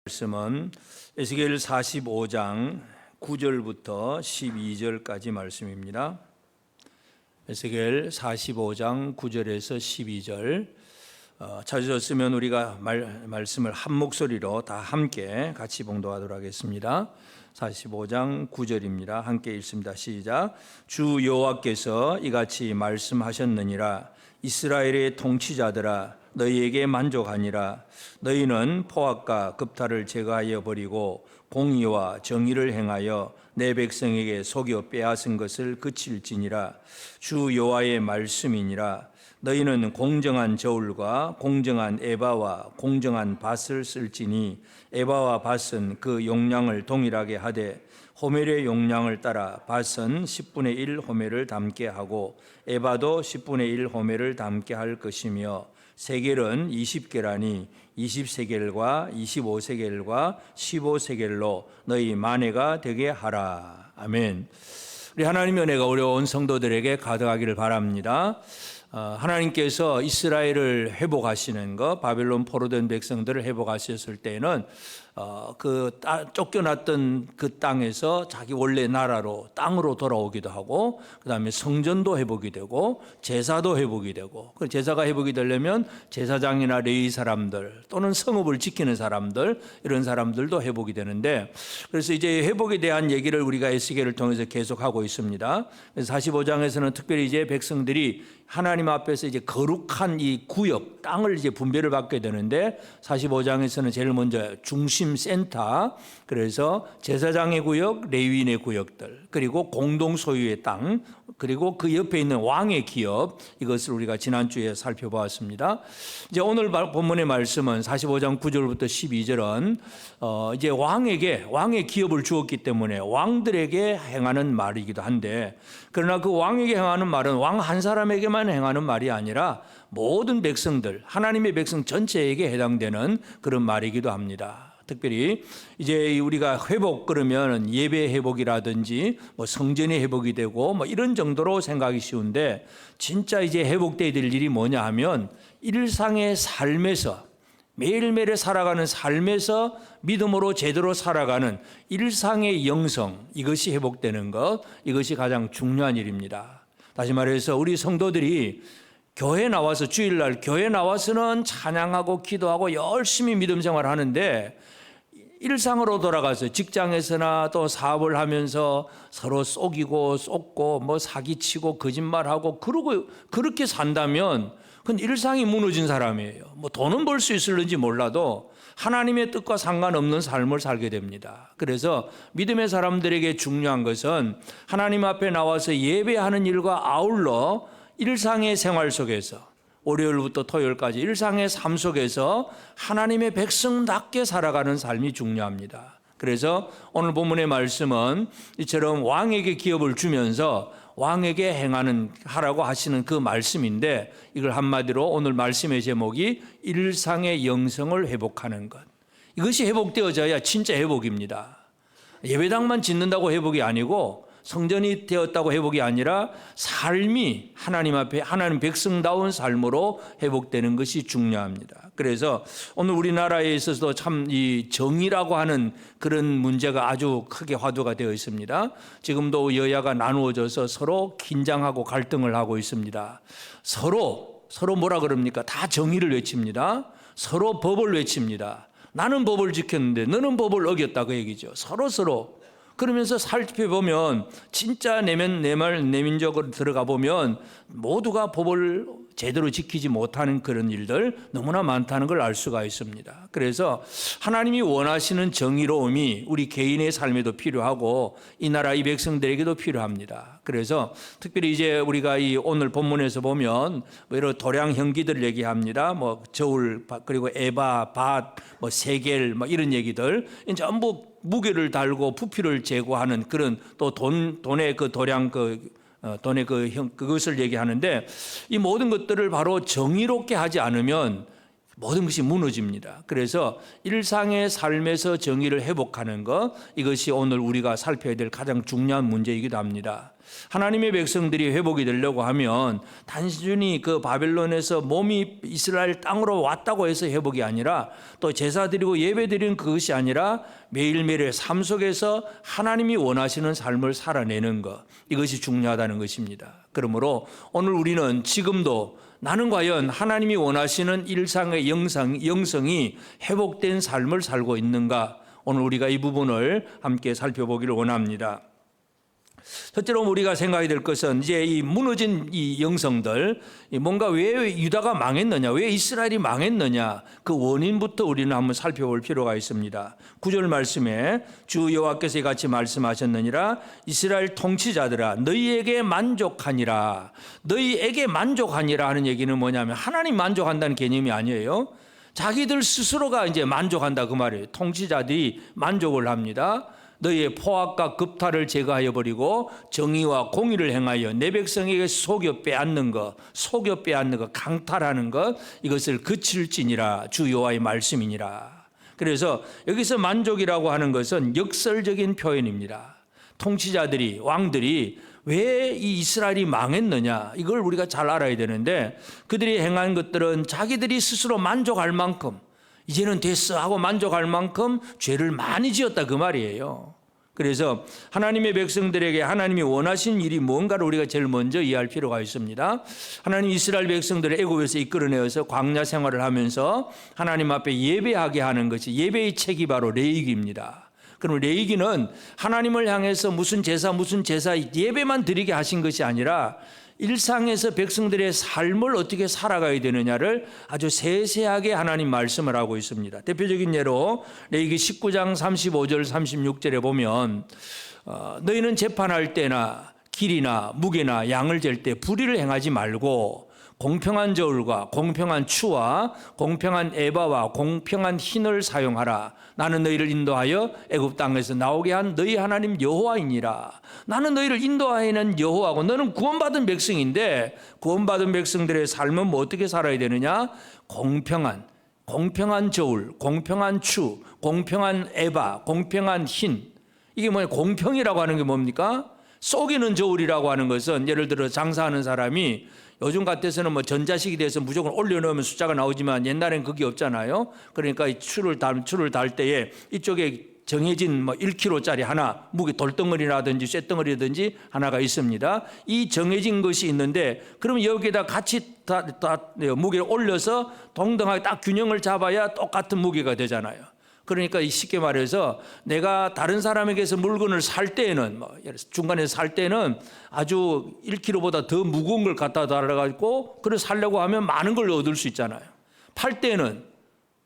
말씀은 에스겔 45장 9절부터 12절까지 말씀입니다. 에스겔 45장 9절에서 12절 찾으셨으면 우리가 말씀을 한 목소리로 다 함께 같이 봉독하도록 하겠습니다. 45장 9절입니다. 함께 읽습니다. 시작. 주 여호와께서 이같이 말씀하셨느니라. 이스라엘의 통치자들아, 너희에게 만족하니라. 너희는 포악과 급탈을 제거하여 버리고 공의와 정의를 행하여 내 백성에게 속여 빼앗은 것을 그칠지니라. 주 여호와의 말씀이니라. 너희는 공정한 저울과 공정한 에바와 공정한 밧을 쓸지니 에바와 밧은 그 용량을 동일하게 하되 호멜의 용량을 따라 밧은 10분의 1 호멜을 담게 하고 에바도 10분의 1 호멜을 담게 할 것이며 세겔은 20계라니 20세겔과 25세겔과 15세겔로 너희 만회가 되게 하라. 아멘. 우리 하나님의 은혜가 어려운 성도들에게 가득하기를 바랍니다. 하나님께서 이스라엘을 회복하시는 것, 바벨론 포로된 백성들을 회복하셨을 때에는 쫓겨났던 그 땅에서 자기 원래 나라로 땅으로 돌아오기도 하고, 그 다음에 성전도 회복이 되고 제사도 회복이 되고, 그 제사가 회복이 되려면 제사장이나 레위 사람들 또는 성읍을 지키는 사람들, 이런 사람들도 회복이 되는데, 그래서 이제 회복에 대한 얘기를 우리가 에스겔을 통해서 계속하고 있습니다. 그래서 45장에서는 특별히 이제 백성들이 하나님 앞에서 이제 거룩한 이 구역, 땅을 이제 분배를 받게 되는데, 45장에서는 제일 먼저 중심 센터, 그래서 제사장의 구역, 레위인의 구역들, 그리고 공동 소유의 땅, 그리고 그 옆에 있는 왕의 기업, 이것을 우리가 지난주에 살펴보았습니다. 이제 오늘 본문의 말씀은 45장 9절부터 12절은 이제 왕의 기업을 주었기 때문에 왕들에게 행하는 말이기도 한데, 그러나 그 왕에게 행하는 말은 왕 한 사람에게만 행하는 말이 아니라 모든 백성들, 하나님의 백성 전체에게 해당되는 그런 말이기도 합니다. 특별히 이제 우리가 회복 그러면 예배 회복이라든지 뭐 성전의 회복이 되고 뭐 이런 정도로 생각이 쉬운데, 진짜 이제 회복돼야 될 일이 뭐냐 하면 일상의 삶에서, 매일매일 살아가는 삶에서 믿음으로 제대로 살아가는 일상의 영성, 이것이 회복되는 것, 이것이 가장 중요한 일입니다. 다시 말해서 우리 성도들이 교회 나와서, 주일날 교회 나와서는 찬양하고 기도하고 열심히 믿음 생활을 하는데, 일상으로 돌아가서 직장에서나 또 사업을 하면서 서로 속이고 쏟고 뭐 사기치고 거짓말하고 그러고 그렇게 산다면 그건 일상이 무너진 사람이에요. 뭐 돈은 벌 수 있을는지 몰라도 하나님의 뜻과 상관없는 삶을 살게 됩니다. 그래서 믿음의 사람들에게 중요한 것은 하나님 앞에 나와서 예배하는 일과 아울러 일상의 생활 속에서, 월요일부터 토요일까지 일상의 삶 속에서 하나님의 백성답게 살아가는 삶이 중요합니다. 그래서 오늘 본문의 말씀은 이처럼 왕에게 기업을 주면서 왕에게 하라고 하시는 그 말씀인데, 이걸 한마디로 오늘 말씀의 제목이 일상의 영성을 회복하는 것. 이것이 회복되어져야 진짜 회복입니다. 예배당만 짓는다고 회복이 아니고, 성전이 되었다고 회복이 아니라 삶이 하나님 앞에 하나님 백성다운 삶으로 회복되는 것이 중요합니다. 그래서 오늘 우리나라에 있어서도 참 이 정의라고 하는 그런 문제가 아주 크게 화두가 되어 있습니다. 지금도 여야가 나누어져서 서로 긴장하고 갈등을 하고 있습니다. 서로 뭐라 그럽니까? 다 정의를 외칩니다. 서로 법을 외칩니다. 나는 법을 지켰는데 너는 법을 어겼다, 그 얘기죠. 서로 그러면서 살펴보면 진짜 내민적으로 들어가 보면 모두가 법을 제대로 지키지 못하는 그런 일들 너무나 많다는 걸 알 수가 있습니다. 그래서 하나님이 원하시는 정의로움이 우리 개인의 삶에도 필요하고 이 나라 이 백성들에게도 필요합니다. 그래서 특별히 이제 우리가 이 오늘 본문에서 보면 뭐 여러 도량 형기들 얘기합니다. 뭐 저울, 그리고 에바, 밧, 뭐 세겔, 뭐 이런 얘기들 전부 무게를 달고 부피를 제고하는 그런, 또 돈의 그 도량, 돈의 그것을 얘기하는데, 이 모든 것들을 바로 정의롭게 하지 않으면 모든 것이 무너집니다. 그래서 일상의 삶에서 정의를 회복하는 것, 이것이 오늘 우리가 살펴야 될 가장 중요한 문제이기도 합니다. 하나님의 백성들이 회복이 되려고 하면 단순히 그 바벨론에서 몸이 이스라엘 땅으로 왔다고 해서 회복이 아니라 또 제사 드리고 예배 드리는 그것이 아니라 매일매일의 삶 속에서 하나님이 원하시는 삶을 살아내는 것, 이것이 중요하다는 것입니다. 그러므로 오늘 우리는 지금도 나는 과연 하나님이 원하시는 일상의 영성이 회복된 삶을 살고 있는가? 오늘 우리가 이 부분을 함께 살펴보기를 원합니다. 첫째로 우리가 생각해야 될 것은 이제 이 무너진 이 영성들, 뭔가 왜 유다가 망했느냐, 왜 이스라엘이 망했느냐, 그 원인부터 우리는 한번 살펴볼 필요가 있습니다. 9절 말씀에 주 여호와께서 같이 말씀하셨느니라 이스라엘 통치자들아 너희에게 만족하니라. 너희에게 만족하니라 하는 얘기는 뭐냐면 하나님 만족한다는 개념이 아니에요. 자기들 스스로가 이제 만족한다 그 말이에요. 통치자들이 만족을 합니다. 너희의 포악과 급탈을 제거하여 버리고 정의와 공의를 행하여 내 백성에게 속여 빼앗는 것, 강탈하는 것, 이것을 그칠지니라. 주 여호와의 말씀이니라. 그래서 여기서 만족이라고 하는 것은 역설적인 표현입니다. 통치자들이, 왕들이 왜 이 이스라엘이 망했느냐, 이걸 우리가 잘 알아야 되는데 그들이 행한 것들은 자기들이 스스로 만족할 만큼, 이제는 됐어 하고 만족할 만큼 죄를 많이 지었다 그 말이에요. 그래서 하나님의 백성들에게 하나님이 원하신 일이 뭔가를 우리가 제일 먼저 이해할 필요가 있습니다. 하나님 이스라엘 백성들을 애굽에서 이끌어내어서 광야 생활을 하면서 하나님 앞에 예배하게 하는 것이, 예배의 책이 바로 레위기입니다. 그럼 레위기는 하나님을 향해서 무슨 제사 예배만 드리게 하신 것이 아니라 일상에서 백성들의 삶을 어떻게 살아가야 되느냐를 아주 세세하게 하나님 말씀을 하고 있습니다. 대표적인 예로 레위기 19장 35절 36절에 보면 너희는 재판할 때나 길이나 무게나 양을 잴 때 불의를 행하지 말고 공평한 저울과 공평한 추와 공평한 에바와 공평한 흰을 사용하라. 나는 너희를 인도하여 애굽 땅에서 나오게 한 너희 하나님 여호와이니라. 나는 너희를 인도하는 여호와고 너는 구원받은 백성인데 구원받은 백성들의 삶은 뭐 어떻게 살아야 되느냐? 공평한 저울, 공평한 추, 공평한 에바, 공평한 흰. 이게 뭐냐? 공평이라고 하는 게 뭡니까? 속이는 저울이라고 하는 것은 예를 들어 장사하는 사람이 요즘 같아서는 뭐 전자식이 돼서 무조건 올려놓으면 숫자가 나오지만 옛날엔 그게 없잖아요. 그러니까 이 추를 달 때에 이쪽에 정해진 뭐 1kg짜리 하나 무게 돌덩어리라든지 쇳덩어리라든지 하나가 있습니다. 이 정해진 것이 있는데 그러면 여기에다 같이 다 무게를 올려서 동등하게 딱 균형을 잡아야 똑같은 무게가 되잖아요. 그러니까 쉽게 말해서 내가 다른 사람에게서 물건을 살 때에는 중간에 살 때는 아주 1kg보다 더 무거운 걸 갖다 달아가지고 그걸 살려고 하면 많은 걸 얻을 수 있잖아요. 팔 때는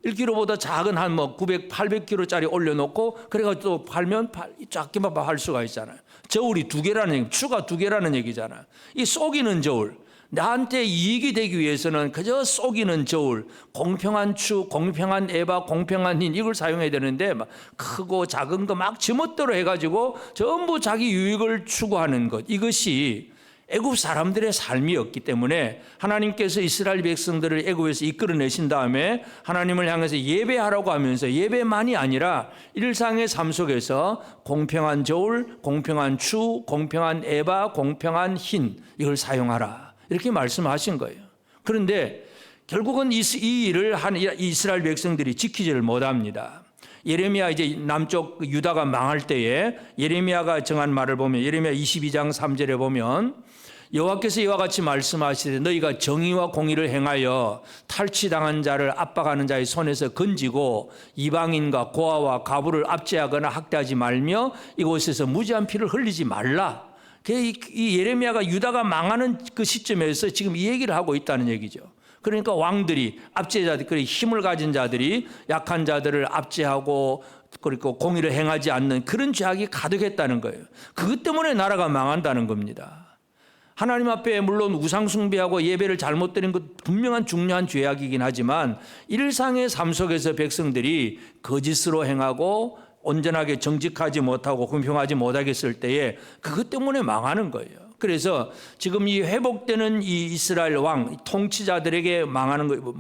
1kg보다 작은 한 900, 800kg짜리 올려놓고 그래가지고 또 팔면 작게만 팔 수가 있잖아요. 저울이 2개라는 얘기, 추가 2개라는 얘기잖아요. 이 속이는 저울. 나한테 이익이 되기 위해서는 그저 속이는 저울, 공평한 추, 공평한 에바, 공평한 흰 이걸 사용해야 되는데 막 크고 작은 거 막 지멋대로 해가지고 전부 자기 유익을 추구하는 것, 이것이 애굽 사람들의 삶이었기 때문에 하나님께서 이스라엘 백성들을 애굽에서 이끌어내신 다음에 하나님을 향해서 예배하라고 하면서 예배만이 아니라 일상의 삶 속에서 공평한 저울, 공평한 추, 공평한 에바, 공평한 흰 이걸 사용하라 이렇게 말씀하신 거예요. 그런데 결국은 이 일을 한 이스라엘 백성들이 지키지를 못합니다. 예레미야 이제 남쪽 유다가 망할 때에 예레미야가 정한 말을 보면 예레미야 22장 3절에 보면 여호와께서 이와 같이 말씀하시되 너희가 정의와 공의를 행하여 탈취당한 자를 압박하는 자의 손에서 건지고 이방인과 고아와 가부를 압제하거나 학대하지 말며 이곳에서 무지한 피를 흘리지 말라. 이 예레미야가 유다가 망하는 그 시점에서 지금 이 얘기를 하고 있다는 얘기죠. 그러니까 왕들이 압제자들이 힘을 가진 자들이 약한 자들을 압제하고 그리고 공의를 행하지 않는 그런 죄악이 가득했다는 거예요. 그것 때문에 나라가 망한다는 겁니다. 하나님 앞에 물론 우상 숭배하고 예배를 잘못 드린 것 분명한 중요한 죄악이긴 하지만 일상의 삶 속에서 백성들이 거짓으로 행하고 온전하게 정직하지 못하고 공평하지 못하겠을 때에 그것 때문에 망하는 거예요. 그래서 지금 이 회복되는 이 이스라엘 왕 통치자들에게 망하는 거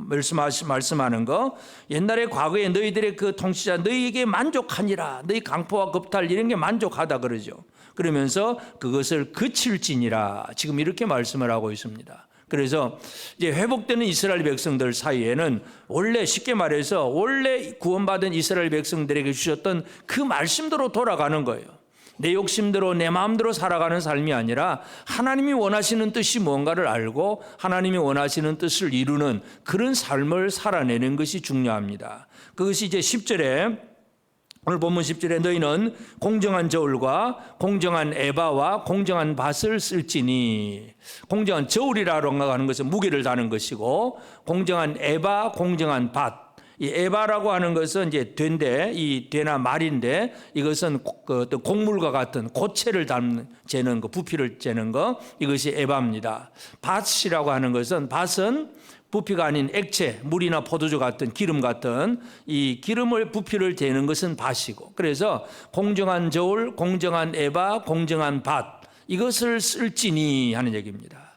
말씀하는 거 옛날에 과거에 너희들의 그 통치자 너희에게 만족하니라 너희 강포와 겁탈 이런 게 만족하다 그러죠. 그러면서 그것을 그칠지니라 지금 이렇게 말씀을 하고 있습니다. 그래서 이제 회복되는 이스라엘 백성들 사이에는 원래 쉽게 말해서 원래 구원받은 이스라엘 백성들에게 주셨던 그 말씀대로 돌아가는 거예요. 내 욕심대로 내 마음대로 살아가는 삶이 아니라 하나님이 원하시는 뜻이 뭔가를 알고 하나님이 원하시는 뜻을 이루는 그런 삶을 살아내는 것이 중요합니다. 그것이 이제 10절에 오늘 본문 10절에 너희는 공정한 저울과 공정한 에바와 공정한 밭을 쓸지니, 공정한 저울이라고 하는 것은 무게를 다는 것이고 공정한 에바, 공정한 밭, 이 에바라고 하는 것은 이제 된데 이 되나 말인데 이것은 그 어떤 곡물과 같은 고체를 재는 거, 부피를 재는 거, 이것이 에바입니다. 밭이라고 하는 것은 밭은 부피가 아닌 액체, 물이나 포도주 같은 기름 같은 이 기름을 부피를 재는 것은 밭이고, 그래서 공정한 저울, 공정한 에바, 공정한 밭, 이것을 쓸지니 하는 얘기입니다.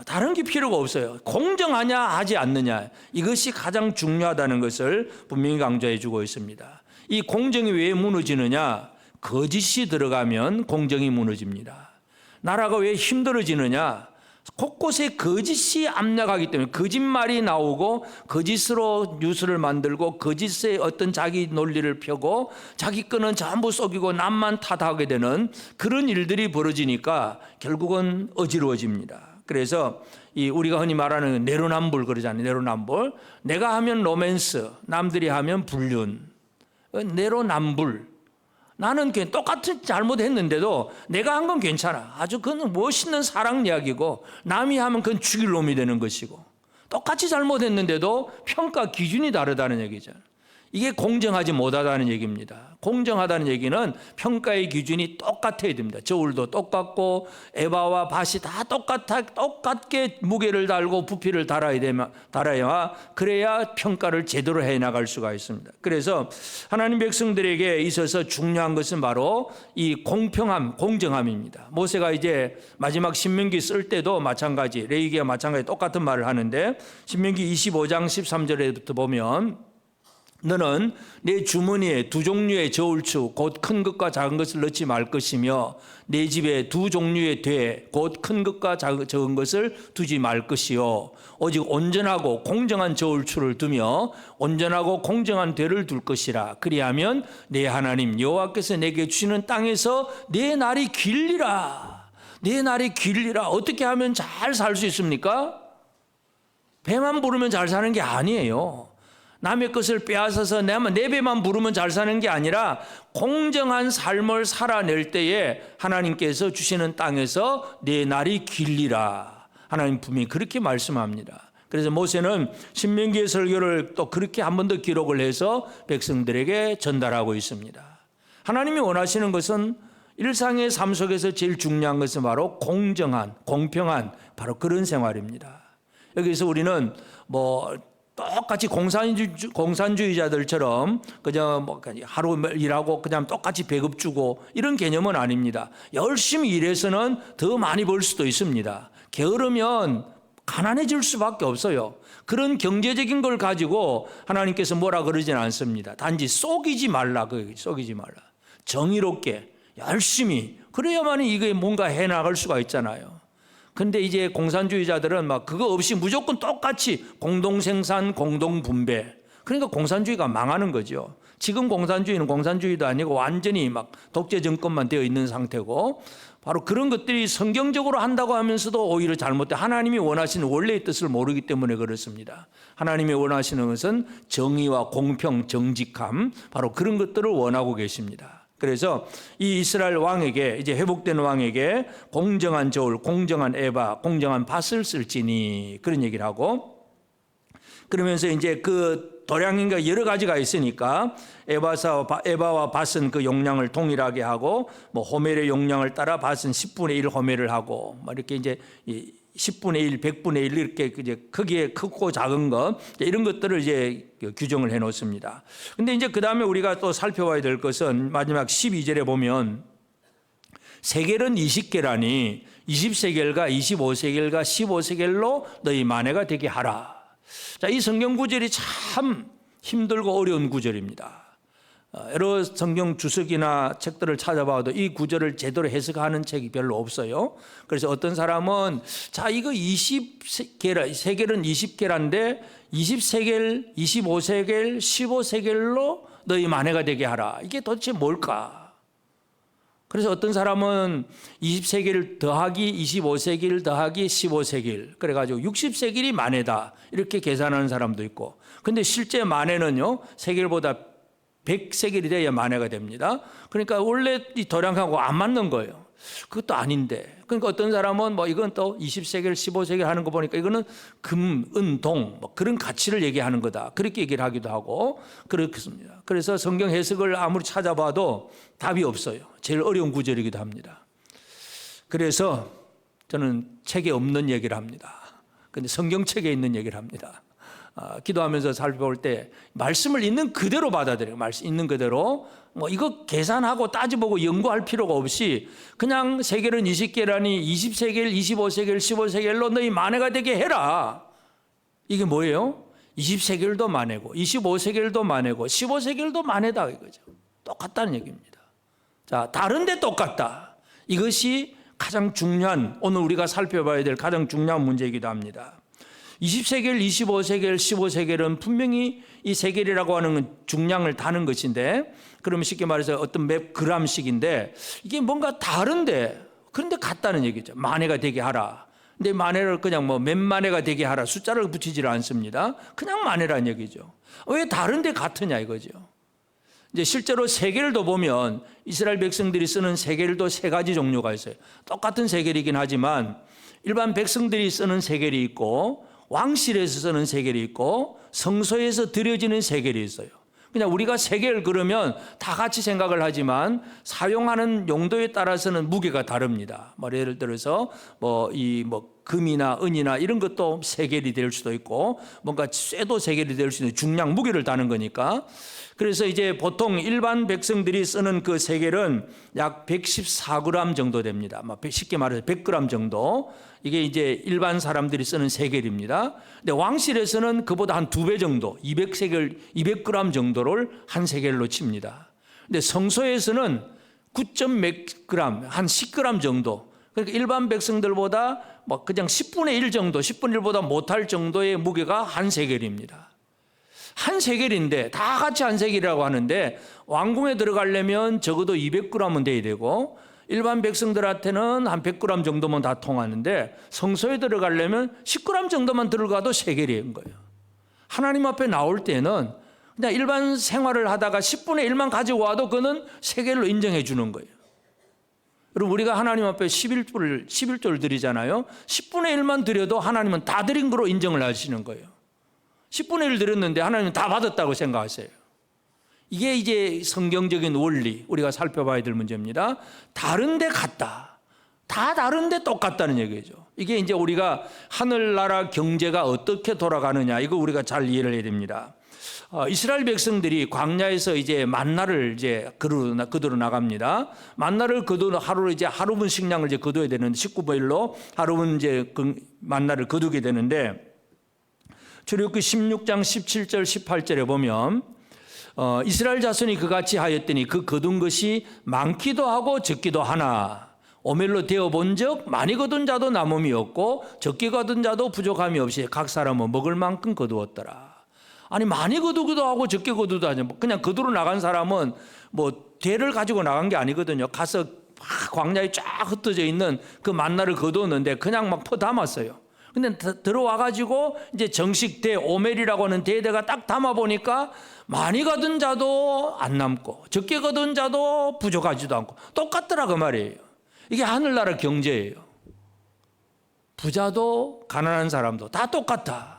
다른 게 필요가 없어요. 공정하냐 하지 않느냐, 이것이 가장 중요하다는 것을 분명히 강조해 주고 있습니다. 이 공정이 왜 무너지느냐? 거짓이 들어가면 공정이 무너집니다. 나라가 왜 힘들어지느냐? 곳곳에 거짓이 압력하기 때문에, 거짓말이 나오고 거짓으로 뉴스를 만들고 거짓의 어떤 자기 논리를 펴고 자기 거는 전부 속이고 남만 탓하게 되는 그런 일들이 벌어지니까 결국은 어지러워집니다. 그래서 이 우리가 흔히 말하는 내로남불 그러잖아요. 내로남불. 내가 하면 로맨스, 남들이 하면 불륜. 내로남불. 나는 똑같은 잘못했는데도 내가 한 건 괜찮아. 아주 그건 멋있는 사랑 이야기고, 남이 하면 그건 죽일 놈이 되는 것이고, 똑같이 잘못했는데도 평가 기준이 다르다는 얘기죠. 이게 공정하지 못하다는 얘기입니다. 공정하다는 얘기는 평가의 기준이 똑같아야 됩니다. 저울도 똑같고 에바와 밭이 다 똑같게 무게를 달고 부피를 달아야 그래야 평가를 제대로 해나갈 수가 있습니다. 그래서 하나님 백성들에게 있어서 중요한 것은 바로 이 공평함, 공정함입니다. 모세가 이제 마지막 신명기 쓸 때도 마찬가지, 레위기와 마찬가지 똑같은 말을 하는데, 신명기 25장 13절에부터 보면 너는 내 주머니에 두 종류의 저울추 곧 큰 것과 작은 것을 넣지 말 것이며 내 집에 두 종류의 돼 곧 큰 것과 적은 것을 두지 말 것이요 오직 온전하고 공정한 저울추를 두며 온전하고 공정한 되를 둘 것이라. 그리하면 내 하나님 여호와께서 내게 주시는 땅에서 내 날이 길리라. 내 날이 길리라. 어떻게 하면 잘 살 수 있습니까? 배만 부르면 잘 사는 게 아니에요. 남의 것을 빼앗아서 내 배만 부르면 잘 사는 게 아니라 공정한 삶을 살아낼 때에 하나님께서 주시는 땅에서 내 날이 길리라. 하나님 분명히 그렇게 말씀합니다. 그래서 모세는 신명기의 설교를 또 그렇게 한 번 더 기록을 해서 백성들에게 전달하고 있습니다. 하나님이 원하시는 것은 일상의 삶 속에서 제일 중요한 것은 바로 공정한, 공평한 바로 그런 생활입니다. 여기서 우리는 똑같이 공산주의자들처럼 그냥 하루 일하고 그냥 똑같이 배급 주고 이런 개념은 아닙니다. 열심히 일해서는 더 많이 벌 수도 있습니다. 게으르면 가난해질 수밖에 없어요. 그런 경제적인 걸 가지고 하나님께서 뭐라 그러지는 않습니다. 단지 속이지 말라. 속이지 말라. 정의롭게 열심히, 그래야만 이게 뭔가 해나갈 수가 있잖아요. 근데 이제 공산주의자들은 막 그거 없이 무조건 똑같이 공동생산, 공동분배. 그러니까 공산주의가 망하는 거죠. 지금 공산주의는 공산주의도 아니고 완전히 막 독재 정권만 되어 있는 상태고, 바로 그런 것들이 성경적으로 한다고 하면서도 오히려 잘못돼 하나님이 원하시는 원래의 뜻을 모르기 때문에 그렇습니다. 하나님이 원하시는 것은 정의와 공평, 정직함, 바로 그런 것들을 원하고 계십니다. 그래서 이 이스라엘 왕에게, 이제 회복된 왕에게 공정한 저울, 공정한 에바, 공정한 밭을 쓸지니, 그런 얘기를 하고, 그러면서 이제 그 도량인가 여러 가지가 있으니까 에바와 밭은 그 용량을 동일하게 하고, 호멜의 용량을 따라 밭은 10분의 1 호멜을 하고, 이렇게 이제 10분의 1, 100분의 1 이렇게 이제 크기에 크고 작은 것, 이런 것들을 이제 규정을 해 놓습니다. 근데 이제 그 다음에 우리가 또 살펴봐야 될 것은 마지막 12절에 보면 세겔은 20계라니 20세겔과 25세겔과 15세겔로 너희 만회가 되게 하라. 자, 이 성경 구절이 참 힘들고 어려운 구절입니다. 여러 성경 주석이나 책들을 찾아봐도 이 구절을 제대로 해석하는 책이 별로 없어요. 그래서 어떤 사람은 자 이거 20세겔, 세겔은 20개란데 20세겔, 25세겔, 15세겔로 너희 만회가 되게 하라. 이게 도대체 뭘까? 그래서 어떤 사람은 20세겔 더하기 25세겔 더하기 15세겔 그래가지고 60세겔이 만회다 이렇게 계산하는 사람도 있고, 근데 실제 만회는요 세겔보다 100세겔이 돼야 만회가 됩니다. 그러니까 원래 이 도량하고 안 맞는 거예요. 그것도 아닌데. 그러니까 어떤 사람은 뭐 이건 또 20세겔, 15세겔 하는 거 보니까 이거는 금, 은, 동 뭐 그런 가치를 얘기하는 거다. 그렇게 얘기를 하기도 하고 그렇습니다. 그래서 성경 해석을 아무리 찾아봐도 답이 없어요. 제일 어려운 구절이기도 합니다. 그래서 저는 책에 없는 얘기를 합니다. 근데 성경책에 있는 얘기를 합니다. 기도하면서 살펴볼 때 말씀을 있는 그대로 받아들여요. 말씀 있는 그대로 뭐 이거 계산하고 따져보고 연구할 필요가 없이 그냥 세겔은 20개라니 20세겔, 25세겔, 15세겔로 너희 만회가 되게 해라. 이게 뭐예요? 20세겔도 만회고 25세겔도 만회고 15세겔도 만회다 이거죠. 똑같다는 얘기입니다. 자, 다른데 똑같다. 이것이 가장 중요한, 오늘 우리가 살펴봐야 될 가장 중요한 문제이기도 합니다. 20세겔, 25세겔, 15세겔은 분명히 이 세겔이라고 하는 중량을 다는 것인데, 그러면 쉽게 말해서 어떤 몇 그램씩인데 이게 뭔가 다른데 그런데 같다는 얘기죠. 만회가 되게 하라. 근데 만회를 그냥 뭐 몇 만회가 되게 하라 숫자를 붙이질 않습니다. 그냥 만회라는 얘기죠. 왜 다른데 같으냐 이거죠. 이제 실제로 세겔도 보면 이스라엘 백성들이 쓰는 세겔도 세 가지 종류가 있어요. 똑같은 세겔이긴 하지만 일반 백성들이 쓰는 세겔이 있고 왕실에서 쓰는 세겔이 있고 성소에서 드려지는 세겔이 있어요. 그냥 우리가 세겔 그러면 다 같이 생각을 하지만 사용하는 용도에 따라서는 무게가 다릅니다. 예를 들어서 금이나 은이나 이런 것도 세겔이 될 수도 있고 뭔가 쇠도 세겔이 될 수 있는 중량 무게를 다는 거니까. 그래서 이제 보통 일반 백성들이 쓰는 그 세겔은 약 114g 정도 됩니다. 쉽게 말해서 100g 정도. 이게 이제 일반 사람들이 쓰는 세겔입니다. 근데 왕실에서는 그보다 한 2배 정도, 200세겔, 200g 정도를 한 세겔로 칩니다. 근데 성소에서는 9.몇 g, 한 10g 정도. 그러니까 일반 백성들보다 그냥 10분의 1 정도, 10분의 1보다 못할 정도의 무게가 한 세겔입니다. 한 세겔인데 다 같이 한 세겔이라고 하는데 왕궁에 들어가려면 적어도 200g은 돼야 되고 일반 백성들한테는 한 100g 정도면 다 통하는데 성소에 들어가려면 10g 정도만 들어가도 세겔인 거예요. 하나님 앞에 나올 때는 그냥 일반 생활을 하다가 10분의 1만 가지고 와도 그는 세겔로 인정해 주는 거예요. 그리고 우리가 하나님 앞에 11조를 드리잖아요. 10분의 1만 드려도 하나님은 다 드린 거로 인정을 하시는 거예요. 10분의 1 드렸는데 하나님은 다 받았다고 생각하세요. 이게 이제 성경적인 원리, 우리가 살펴봐야 될 문제입니다. 다른데 같다. 다 다른데 똑같다는 얘기죠. 이게 이제 우리가 하늘나라 경제가 어떻게 돌아가느냐, 이거 우리가 잘 이해를 해야 됩니다. 이스라엘 백성들이 광야에서 이제 만나를 이제 거두러 나갑니다. 만나를 거두는 하루로 이제 하루분 식량을 이제 거둬야 되는데 19보일로 하루분 이제 그 만나를 거두게 되는데 출애굽기 16장 17절 18절에 보면 이스라엘 자손이 그같이 하였더니 그 거둔 것이 많기도 하고 적기도 하나 오멜로 되어 본적 많이 거둔 자도 남음이 없고 적게 거둔 자도 부족함이 없이 각 사람은 먹을 만큼 거두었더라. 아니 많이 거두기도 하고 적게 거두도 하죠. 그냥 거두러 나간 사람은 대를 가지고 나간 게 아니거든요. 가서 광야에 쫙 흩어져 있는 그 만나를 거두었는데 그냥 막 퍼 담았어요. 근데 들어와 가지고 이제 정식 대 오멜이라고 하는 대대가 딱 담아 보니까 많이 거둔 자도 안 남고 적게 거둔 자도 부족하지도 않고 똑같더라 그 말이에요. 이게 하늘나라 경제예요. 부자도 가난한 사람도 다 똑같아.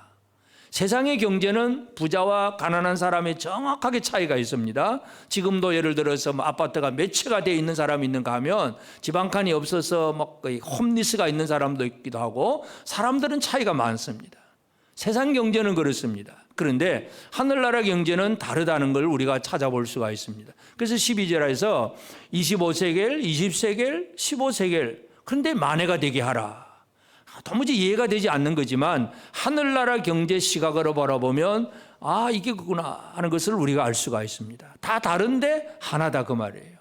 세상의 경제는 부자와 가난한 사람의 정확하게 차이가 있습니다. 지금도 예를 들어서 아파트가 몇 채가 되어 있는 사람이 있는가 하면 집 한 칸이 없어서 홈리스가 있는 사람도 있기도 하고 사람들은 차이가 많습니다. 세상 경제는 그렇습니다. 그런데 하늘나라 경제는 다르다는 걸 우리가 찾아볼 수가 있습니다. 그래서 12절에서 25세겔, 20세겔, 15세겔 그런데 만회가 되게 하라. 도무지 이해가 되지 않는 거지만 하늘나라 경제 시각으로 바라보면 이게 그구나 하는 것을 우리가 알 수가 있습니다. 다 다른데 하나다 그 말이에요.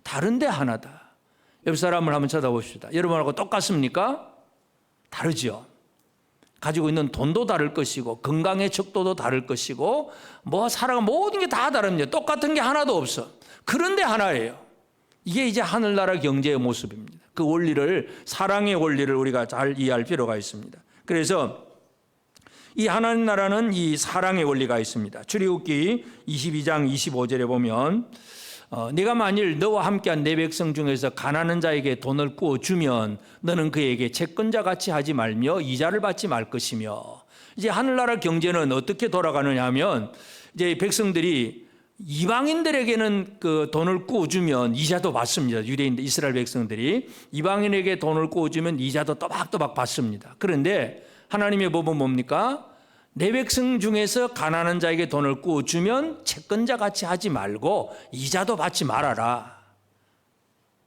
다른데 하나다. 옆 사람을 한번 쳐다보십시다. 여러분하고 똑같습니까? 다르죠. 가지고 있는 돈도 다를 것이고 건강의 척도도 다를 것이고 살아가 모든 게 다 다릅니다. 똑같은 게 하나도 없어. 그런데 하나예요. 이게 이제 하늘나라 경제의 모습입니다. 그 원리를, 사랑의 원리를 우리가 잘 이해할 필요가 있습니다. 그래서 이 하나님 나라는 이 사랑의 원리가 있습니다. 출애굽기 22장 25절에 보면 네가 만일 너와 함께한 내 백성 중에서 가난한 자에게 돈을 꾸어 주면 너는 그에게 채권자 같이 하지 말며 이자를 받지 말 것이며. 이제 하늘나라 경제는 어떻게 돌아가느냐 하면 이제 백성들이 이방인들에게는 그 돈을 꾸어주면 이자도 받습니다. 유대인들, 이스라엘 백성들이 이방인에게 돈을 꾸어주면 이자도 또박또박 받습니다. 그런데 하나님의 법은 뭡니까? 내 백성 중에서 가난한 자에게 돈을 꾸어주면 채권자 같이 하지 말고 이자도 받지 말아라.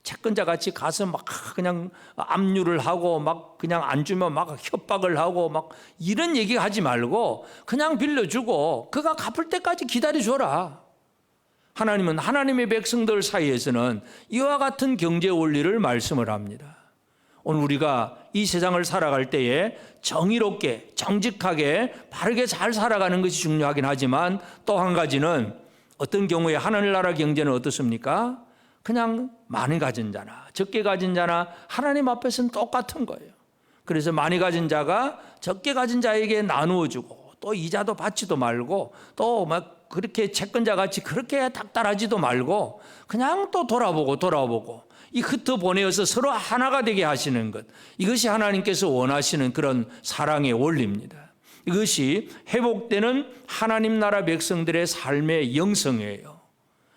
채권자 같이 가서 막 그냥 압류를 하고 막 그냥 안 주면 막 협박을 하고 막 이런 얘기 하지 말고 그냥 빌려주고 그가 갚을 때까지 기다려줘라. 하나님은 하나님의 백성들 사이에서는 이와 같은 경제 원리를 말씀을 합니다. 오늘 우리가 이 세상을 살아갈 때에 정의롭게 정직하게 바르게 잘 살아가는 것이 중요하긴 하지만 또 한 가지는 어떤 경우에 하늘나라 경제는 어떻습니까? 그냥 많이 가진 자나 적게 가진 자나 하나님 앞에서는 똑같은 거예요. 그래서 많이 가진 자가 적게 가진 자에게 나누어 주고 또 이자도 받지도 말고 또 막 그렇게 채권자 같이 그렇게 닥달하지도 말고 그냥 또 돌아보고 이 흩어보내어서 서로 하나가 되게 하시는 것, 이것이 하나님께서 원하시는 그런 사랑의 원리입니다. 이것이 회복되는 하나님 나라 백성들의 삶의 영성이에요.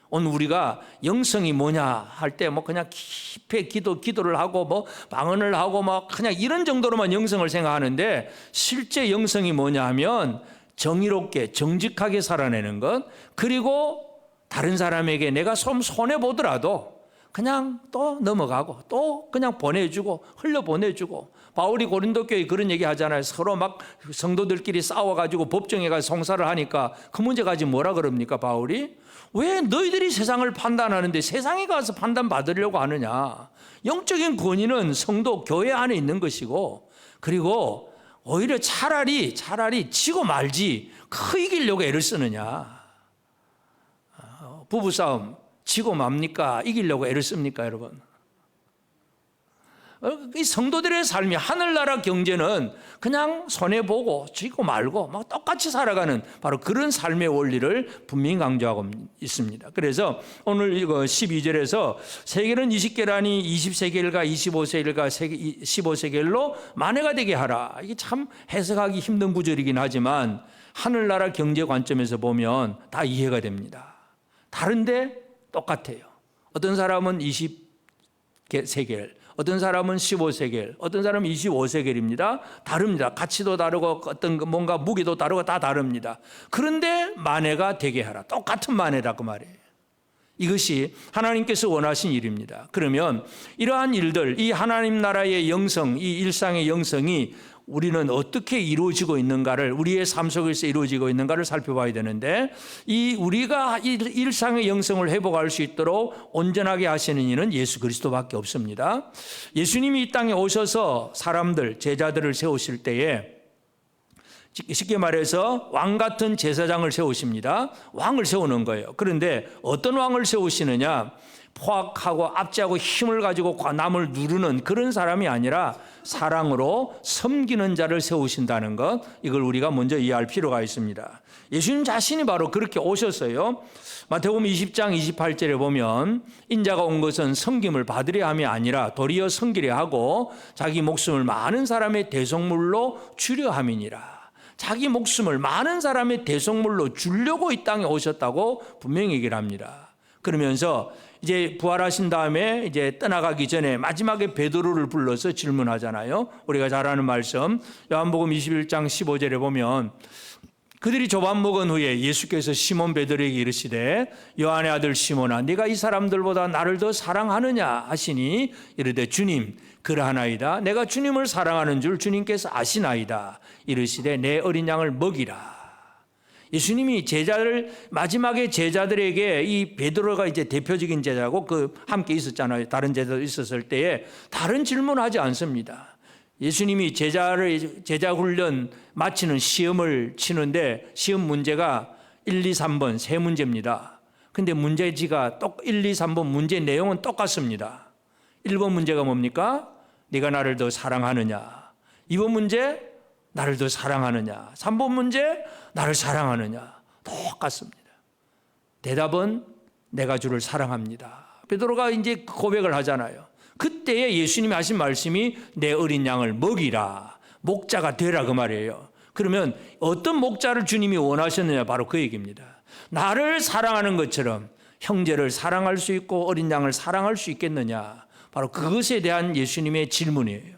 오늘 우리가 영성이 뭐냐 할 때 그냥 깊이 기도를 하고 방언을 하고 그냥 이런 정도로만 영성을 생각하는데 실제 영성이 뭐냐 하면 정의롭게 정직하게 살아내는 것, 그리고 다른 사람에게 내가 좀 손해보더라도 그냥 또 넘어가고 또 그냥 보내주고 흘려보내주고. 바울이 고린도 교회에 그런 얘기 하잖아요. 서로 막 성도들끼리 싸워가지고 법정에 가서 송사를 하니까 그 문제 가지고 뭐라 그럽니까 바울이? 왜 너희들이 세상을 판단하는데 세상에 가서 판단받으려고 하느냐. 영적인 권위는 성도 교회 안에 있는 것이고, 그리고 오히려 차라리 지고 말지 이기려고 애를 쓰느냐. 부부싸움 지고 맙니까? 이기려고 애를 씁니까 여러분? 이 성도들의 삶이, 하늘나라 경제는 그냥 손해보고 지고 말고 똑같이 살아가는 바로 그런 삶의 원리를 분명히 강조하고 있습니다. 그래서 오늘 이거 12절에서 세겔은 20계란이 20세겔과 25세겔과 15세겔로 만회가 되게 하라. 이게 참 해석하기 힘든 구절이긴 하지만 하늘나라 경제 관점에서 보면 다 이해가 됩니다. 다른데 똑같아요. 어떤 사람은 20세겔, 어떤 사람은 15세겔, 어떤 사람은 25세겔입니다. 다릅니다. 가치도 다르고 어떤 뭔가 무게도 다르고 다 다릅니다. 그런데 만회가 되게 하라. 똑같은 만회다 그 말이에요. 이것이 하나님께서 원하신 일입니다. 그러면 이러한 일들, 이 하나님 나라의 영성, 이 일상의 영성이 우리는 어떻게 이루어지고 있는가를, 우리의 삶 속에서 이루어지고 있는가를 살펴봐야 되는데, 이 우리가 일상의 영성을 회복할 수 있도록 온전하게 하시는 이는 예수 그리스도밖에 없습니다. 예수님이 이 땅에 오셔서 사람들, 제자들을 세우실 때에 쉽게 말해서 왕 같은 제사장을 세우십니다. 왕을 세우는 거예요. 그런데 어떤 왕을 세우시느냐? 포악하고 압제하고 힘을 가지고 남을 누르는 그런 사람이 아니라 사랑으로 섬기는 자를 세우신다는 것, 이걸 우리가 먼저 이해할 필요가 있습니다. 예수님 자신이 바로 그렇게 오셨어요. 마태복음 20장 28절에 보면 인자가 온 것은 섬김을 받으려 함이 아니라 도리어 섬기려 하고 자기 목숨을 많은 사람의 대속물로 주려 함이니라. 자기 목숨을 많은 사람의 대속물로 주려고 이 땅에 오셨다고 분명히 얘기를 합니다. 그러면서 이제 부활하신 다음에 이제 떠나가기 전에 마지막에 베드로를 불러서 질문하잖아요. 우리가 잘 아는 말씀, 요한복음 21장 15절에 보면 그들이 조반 먹은 후에 예수께서 시몬 베드로에게 이르시되 요한의 아들 시몬아 네가 이 사람들보다 나를 더 사랑하느냐 하시니 이르되 주님 그러하나이다. 내가 주님을 사랑하는 줄 주님께서 아시나이다. 이르시되 내 어린 양을 먹이라. 예수님이 마지막에 제자들에게 이 베드로가 이제 대표적인 제자고 함께 있었잖아요. 다른 제자도 있었을 때에 다른 질문하지 않습니다. 예수님이 제자 훈련 마치는 시험을 치는데 시험 문제가 1, 2, 3번 세 문제입니다. 근데 문제지가 1, 2, 3번 문제 내용은 똑같습니다. 1번 문제가 뭡니까? 네가 나를 더 사랑하느냐. 2번 문제 나를 더 사랑하느냐. 3번 문제 나를 사랑하느냐. 똑같습니다. 대답은 내가 주를 사랑합니다. 베드로가 이제 고백을 하잖아요. 그때에 예수님이 하신 말씀이 내 어린 양을 먹이라. 목자가 되라 그 말이에요. 그러면 어떤 목자를 주님이 원하셨느냐 바로 그 얘기입니다. 나를 사랑하는 것처럼 형제를 사랑할 수 있고 어린 양을 사랑할 수 있겠느냐. 바로 그것에 대한 예수님의 질문이에요.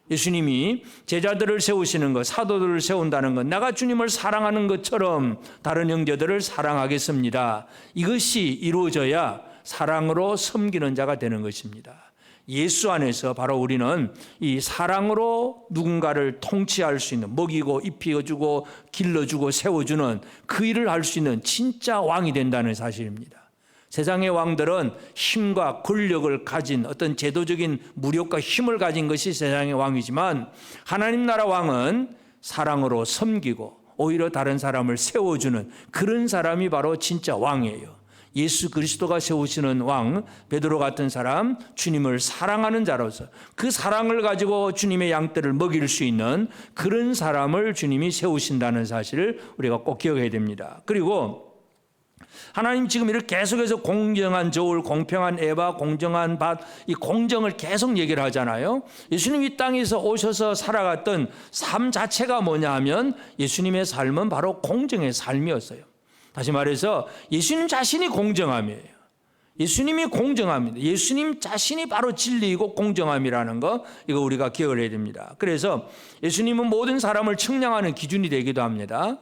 예수님이 제자들을 세우시는 것, 사도들을 세운다는 것, 내가 주님을 사랑하는 것처럼 다른 형제들을 사랑하겠습니다. 이것이 이루어져야 사랑으로 섬기는 자가 되는 것입니다. 예수 안에서 바로 우리는 이 사랑으로 누군가를 통치할 수 있는, 먹이고 입혀주고 길러주고 세워주는 그 일을 할 수 있는 진짜 왕이 된다는 사실입니다. 세상의 왕들은 힘과 권력을 가진 어떤 제도적인 무력과 힘을 가진 것이 세상의 왕이지만 하나님 나라 왕은 사랑으로 섬기고 오히려 다른 사람을 세워주는 그런 사람이 바로 진짜 왕이에요. 예수 그리스도가 세우시는 왕 베드로 같은 사람, 주님을 사랑하는 자로서 그 사랑을 가지고 주님의 양떼를 먹일 수 있는 그런 사람을 주님이 세우신다는 사실을 우리가 꼭 기억해야 됩니다. 그리고 하나님 지금 이렇게 계속해서 공정한 저울, 공평한 에바, 공정한 밭, 이 공정을 계속 얘기를 하잖아요. 예수님 이 땅에서 오셔서 살아갔던 삶 자체가 뭐냐 하면 예수님의 삶은 바로 공정의 삶이었어요. 다시 말해서 예수님 자신이 공정함이에요. 예수님이 공정합니다. 예수님 자신이 바로 진리이고 공정함이라는 거, 이거 우리가 기억을 해야 됩니다. 그래서 예수님은 모든 사람을 측량하는 기준이 되기도 합니다.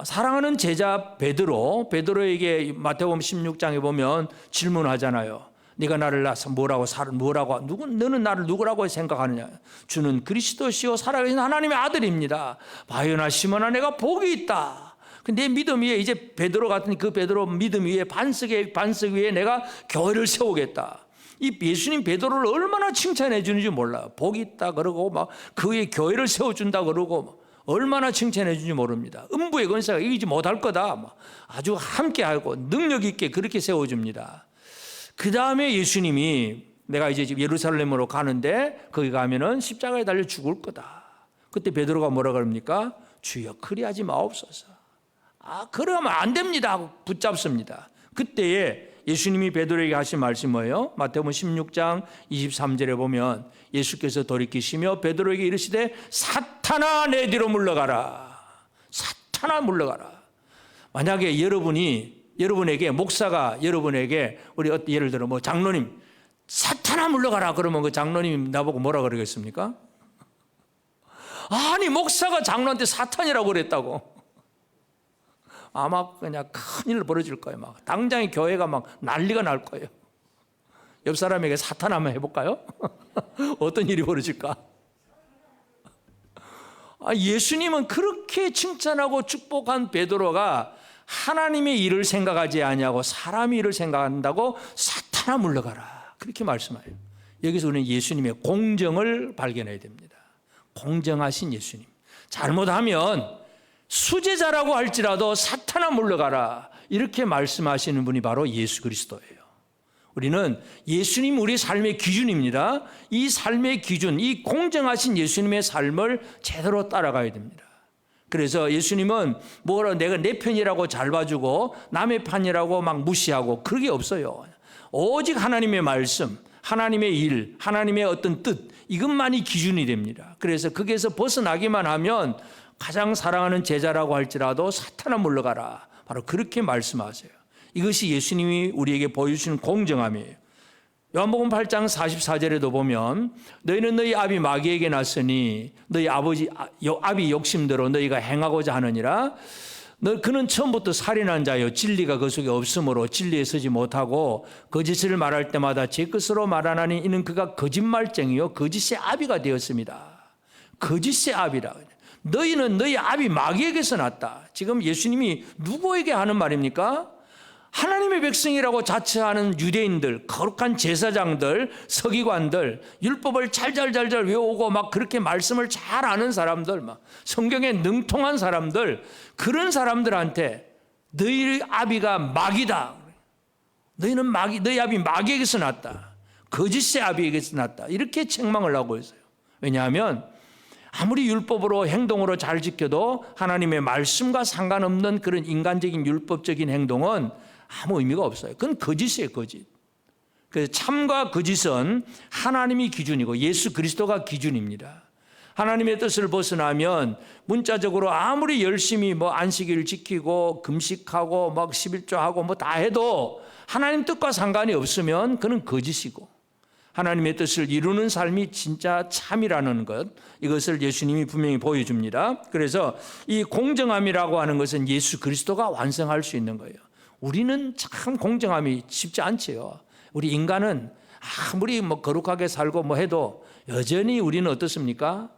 사랑하는 제자 베드로에게 마태복음 16장에 보면 질문하잖아요. 네가 나를 너는 나를 누구라고 생각하느냐? 주는 그리스도시요 살아계신 하나님의 아들입니다. 바요나 시몬아 내가 복이 있다. 내 믿음 위에 이제 베드로 같은 그 베드로 믿음 위에 반석 위에 내가 교회를 세우겠다. 이 예수님 베드로를 얼마나 칭찬해 주는지 몰라요. 복이 있다 그러고 막 그의 교회를 세워준다 그러고 얼마나 칭찬해 주는지 모릅니다. 음부의 권세가 이기지 못할 거다. 아주 함께하고 능력 있게 그렇게 세워줍니다. 그 다음에 예수님이 내가 이제 예루살렘으로 가는데 거기 가면은 십자가에 달려 죽을 거다. 그때 베드로가 뭐라 그럽니까? 주여 그리하지 마옵소서. 그러면 안 됩니다 하고 붙잡습니다. 그때에 예수님이 베드로에게 하신 말씀이 뭐예요? 마태복음 16장 23절에 보면 예수께서 돌이키시며 베드로에게 이르시되 사탄아 내 뒤로 물러가라. 사탄아 물러가라. 만약에 여러분에게 목사가 여러분에게 우리 예를 들어 장로님 사탄아 물러가라 그러면 그 장로님이 나보고 뭐라 그러겠습니까? 아니 목사가 장로한테 사탄이라고 그랬다고. 아마 그냥 큰일 벌어질 거예요. 막 당장에 교회가 막 난리가 날 거예요. 옆 사람에게 사탄 한번 해볼까요? 어떤 일이 벌어질까? 예수님은 그렇게 칭찬하고 축복한 베드로가 하나님의 일을 생각하지 아니하고 사람의 일을 생각한다고 사탄아 물러가라 그렇게 말씀해요. 여기서 우리는 예수님의 공정을 발견해야 됩니다. 공정하신 예수님. 잘못하면 수제자라고 할지라도 사탄아 물러가라 이렇게 말씀하시는 분이 바로 예수 그리스도예요. 우리는 예수님 우리 삶의 기준입니다. 이 삶의 기준, 이 공정하신 예수님의 삶을 제대로 따라가야 됩니다. 그래서 예수님은 내가 내 편이라고 잘 봐주고 남의 편이라고 막 무시하고 그런 게 없어요. 오직 하나님의 말씀, 하나님의 일, 하나님의 어떤 뜻 이것만이 기준이 됩니다. 그래서 거기에서 벗어나기만 하면 가장 사랑하는 제자라고 할지라도 사탄아 물러가라. 바로 그렇게 말씀하세요. 이것이 예수님이 우리에게 보여주시는 공정함이에요. 요한복음 8장 44절에도 보면 너희는 너희 아비 마귀에게 났으니 너희 아비 욕심대로 너희가 행하고자 하느니라. 그는 처음부터 살인한 자요 진리가 그 속에 없으므로 진리에 서지 못하고 거짓을 말할 때마다 제 것으로 말하나니 이는 그가 거짓말쟁이요 거짓의 아비가 되었습니다. 거짓의 아비라. 너희는 너희 아비 마귀에게서 났다. 지금 예수님이 누구에게 하는 말입니까? 하나님의 백성이라고 자처하는 유대인들, 거룩한 제사장들, 서기관들, 율법을 잘잘 외우고 막 그렇게 말씀을 잘 아는 사람들, 막 성경에 능통한 사람들, 그런 사람들한테 너희 아비가 마귀다. 너희는 너희 아비 마귀에게서 났다. 거짓의 아비에게서 났다. 이렇게 책망을 하고 있어요. 왜냐하면 아무리 율법으로 행동으로 잘 지켜도 하나님의 말씀과 상관없는 그런 인간적인 율법적인 행동은 아무 의미가 없어요. 그건 거짓이에요, 거짓. 그래서 참과 거짓은 하나님이 기준이고 예수 그리스도가 기준입니다. 하나님의 뜻을 벗어나면 문자적으로 아무리 열심히 안식일을 지키고 금식하고 막 11조하고 다 해도 하나님 뜻과 상관이 없으면 그는 거짓이고, 하나님의 뜻을 이루는 삶이 진짜 참이라는 것, 이것을 예수님이 분명히 보여줍니다. 그래서 이 공정함이라고 하는 것은 예수 그리스도가 완성할 수 있는 거예요. 우리는 참 공정함이 쉽지 않지요. 우리 인간은 아무리 거룩하게 살고 해도 여전히 우리는 어떻습니까?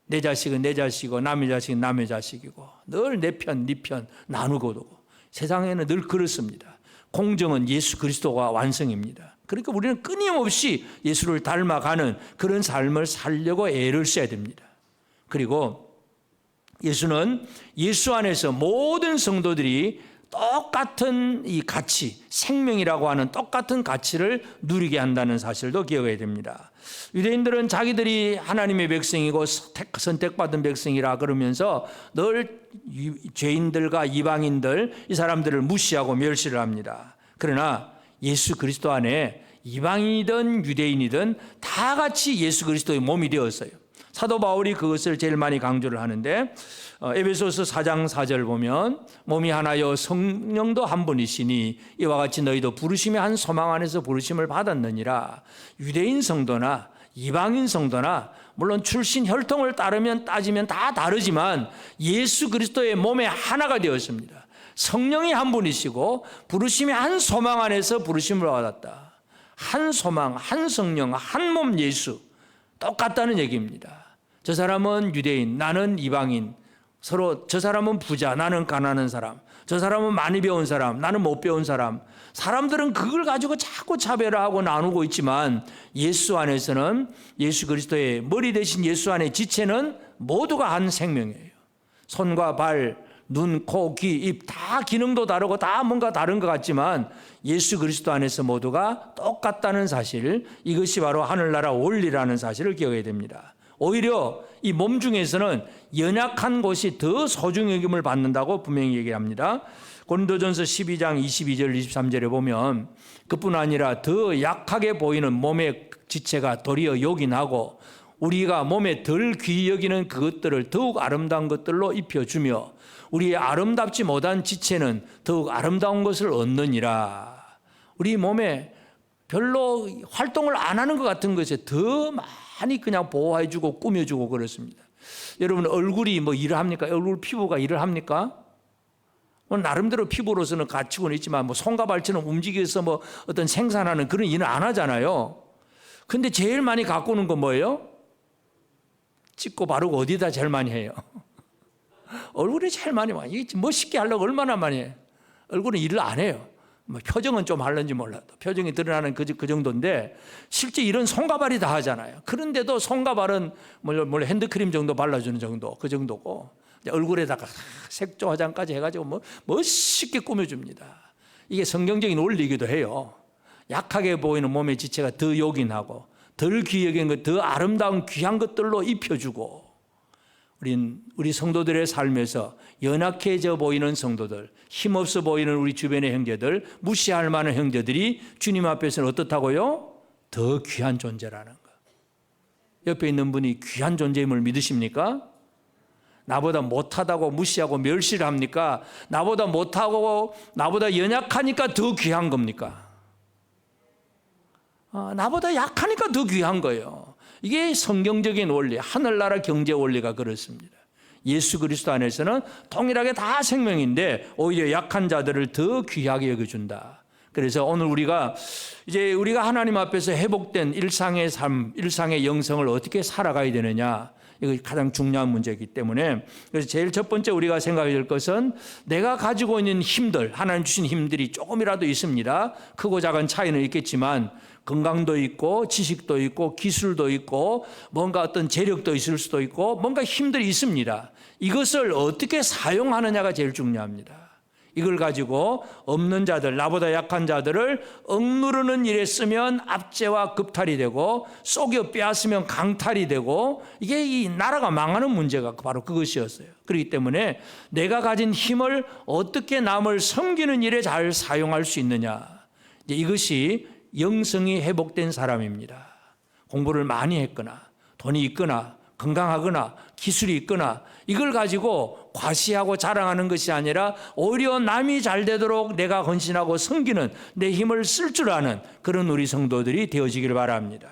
내 자식은 내 자식이고 남의 자식은 남의 자식이고 늘 내 편, 네 편 나누고 두고, 세상에는 늘 그렇습니다. 공정은 예수 그리스도가 완성입니다. 그러니까 우리는 끊임없이 예수를 닮아가는 그런 삶을 살려고 애를 써야 됩니다. 그리고 예수는 예수 안에서 모든 성도들이 똑같은 이 가치, 생명이라고 하는 똑같은 가치를 누리게 한다는 사실도 기억해야 됩니다. 유대인들은 자기들이 하나님의 백성이고 선택받은 백성이라 그러면서 늘 죄인들과 이방인들, 이 사람들을 무시하고 멸시를 합니다. 그러나 예수 그리스도 안에 이방인이든 유대인이든 다 같이 예수 그리스도의 몸이 되었어요. 사도 바울이 그것을 제일 많이 강조를 하는데, 에베소서 4장 4절 보면 몸이 하나여 성령도 한 분이시니 이와 같이 너희도 부르심의 한 소망 안에서 부르심을 받았느니라. 유대인 성도나 이방인 성도나 물론 출신 혈통을 따지면 다 다르지만 예수 그리스도의 몸의 하나가 되었습니다. 성령이 한 분이시고 부르심의 한 소망 안에서 부르심을 받았다. 한 소망, 한 성령, 한 몸 예수, 똑같다는 얘기입니다. 저 사람은 유대인, 나는 이방인, 서로 저 사람은 부자, 나는 가난한 사람, 저 사람은 많이 배운 사람, 나는 못 배운 사람, 사람들은 그걸 가지고 자꾸 차별화하고 나누고 있지만 예수 안에서는 예수 그리스도의 머리 대신 예수 안의 지체는 모두가 한 생명이에요. 손과 발, 눈, 코, 귀, 입 다 기능도 다르고 다 뭔가 다른 것 같지만 예수 그리스도 안에서 모두가 똑같다는 사실, 이것이 바로 하늘나라 원리라는 사실을 기억해야 됩니다. 오히려 이 몸 중에서는 연약한 곳이 더 소중히 여김을 받는다고 분명히 얘기합니다. 고린도전서 12장 22절 23절에 보면 그뿐 아니라 더 약하게 보이는 몸의 지체가 도리어 요긴하고 우리가 몸에 덜 귀히 여기는 그것들을 더욱 아름다운 것들로 입혀주며 우리의 아름답지 못한 지체는 더욱 아름다운 것을 얻느니라. 우리 몸에 별로 활동을 안 하는 것 같은 것에 더 많이 그냥 보호해주고 꾸며주고 그렇습니다. 여러분 얼굴이 일을 합니까? 얼굴 피부가 일을 합니까? 나름대로 피부로서는 갖추고는 있지만 손과 발처럼 움직여서 어떤 생산하는 그런 일은 안 하잖아요. 근데 제일 많이 가꾸는 건 뭐예요? 찍고 바르고 어디다 제일 많이 해요? 얼굴에 제일 많이 와요. 이게 멋있게 하려고 얼마나 많이 해요? 얼굴은 일을 안 해요. 표정은 좀 하는지 몰라도 표정이 드러나는 그 정도인데 실제 일은 손과 발이 다 하잖아요. 그런데도 손과 발은 핸드크림 정도 발라주는 정도, 그 정도고 얼굴에다가 색조 화장까지 해가지고 멋있게 꾸며줍니다. 이게 성경적인 원리이기도 해요. 약하게 보이는 몸의 지체가 더 요긴하고 덜 귀히 여긴 것, 더 아름다운 귀한 것들로 입혀주고, 우리 성도들의 삶에서 연약해져 보이는 성도들, 힘없어 보이는 우리 주변의 형제들, 무시할 만한 형제들이 주님 앞에서는 어떻다고요? 더 귀한 존재라는 것. 옆에 있는 분이 귀한 존재임을 믿으십니까? 나보다 못하다고 무시하고 멸시를 합니까? 나보다 못하고 나보다 연약하니까 더 귀한 겁니까? 나보다 약하니까 더 귀한 거예요. 이게 성경적인 원리, 하늘나라 경제 원리가 그렇습니다. 예수 그리스도 안에서는 동일하게 다 생명인데 오히려 약한 자들을 더 귀하게 여겨준다. 그래서 오늘 우리가 하나님 앞에서 회복된 일상의 삶, 일상의 영성을 어떻게 살아가야 되느냐, 이거 가장 중요한 문제이기 때문에, 그래서 제일 첫 번째 우리가 생각해야 될 것은 내가 가지고 있는 힘들, 하나님 주신 힘들이 조금이라도 있습니다. 크고 작은 차이는 있겠지만 건강도 있고 지식도 있고 기술도 있고 뭔가 어떤 재력도 있을 수도 있고 뭔가 힘들이 있습니다. 이것을 어떻게 사용하느냐가 제일 중요합니다. 이걸 가지고 없는 자들, 나보다 약한 자들을 억누르는 일에 쓰면 압제와 급탈이 되고 속여 빼앗으면 강탈이 되고, 이게 이 나라가 망하는 문제가 바로 그것이었어요. 그렇기 때문에 내가 가진 힘을 어떻게 남을 섬기는 일에 잘 사용할 수 있느냐, 이것이 영성이 회복된 사람입니다. 공부를 많이 했거나 돈이 있거나 건강하거나 기술이 있거나 이걸 가지고 과시하고 자랑하는 것이 아니라 오히려 남이 잘 되도록 내가 헌신하고 섬기는, 내 힘을 쓸 줄 아는 그런 우리 성도들이 되어지기를 바랍니다.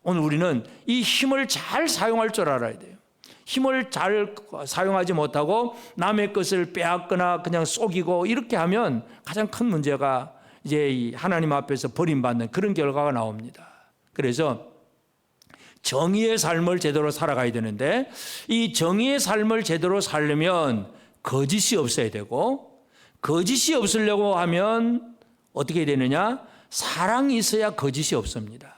오늘 우리는 이 힘을 잘 사용할 줄 알아야 돼요. 힘을 잘 사용하지 못하고 남의 것을 빼앗거나 그냥 속이고 이렇게 하면 가장 큰 문제가 이제 하나님 앞에서 버림받는 그런 결과가 나옵니다. 그래서 정의의 삶을 제대로 살아가야 되는데, 이 정의의 삶을 제대로 살려면 거짓이 없어야 되고, 거짓이 없으려고 하면 어떻게 되느냐? 사랑이 있어야 거짓이 없습니다.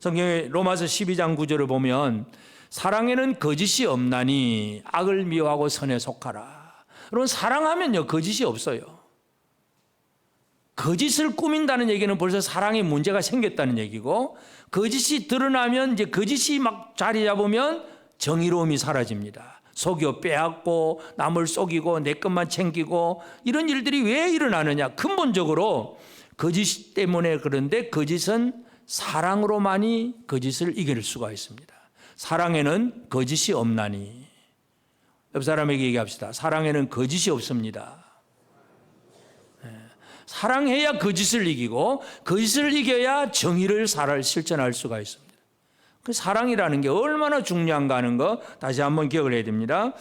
성경의 로마서 12장 9절을 보면 사랑에는 거짓이 없나니 악을 미워하고 선에 속하라. 여러분, 사랑하면요 거짓이 없어요. 거짓을 꾸민다는 얘기는 벌써 사랑에 문제가 생겼다는 얘기고, 거짓이 드러나면 이제 거짓이 막 자리 잡으면 정의로움이 사라집니다. 속여 빼앗고 남을 속이고 내 것만 챙기고 이런 일들이 왜 일어나느냐? 근본적으로 거짓 때문에. 그런데 거짓은 사랑으로만이 거짓을 이길 수가 있습니다. 사랑에는 거짓이 없나니. 옆 사람에게 얘기합시다. 사랑에는 거짓이 없습니다. 사랑해야 거짓을 이기고, 거짓을 이겨야 정의를 실천할 수가 있습니다. 그 사랑이라는 게 얼마나 중요한가 하는 거 다시 한번 기억을 해야 됩니다.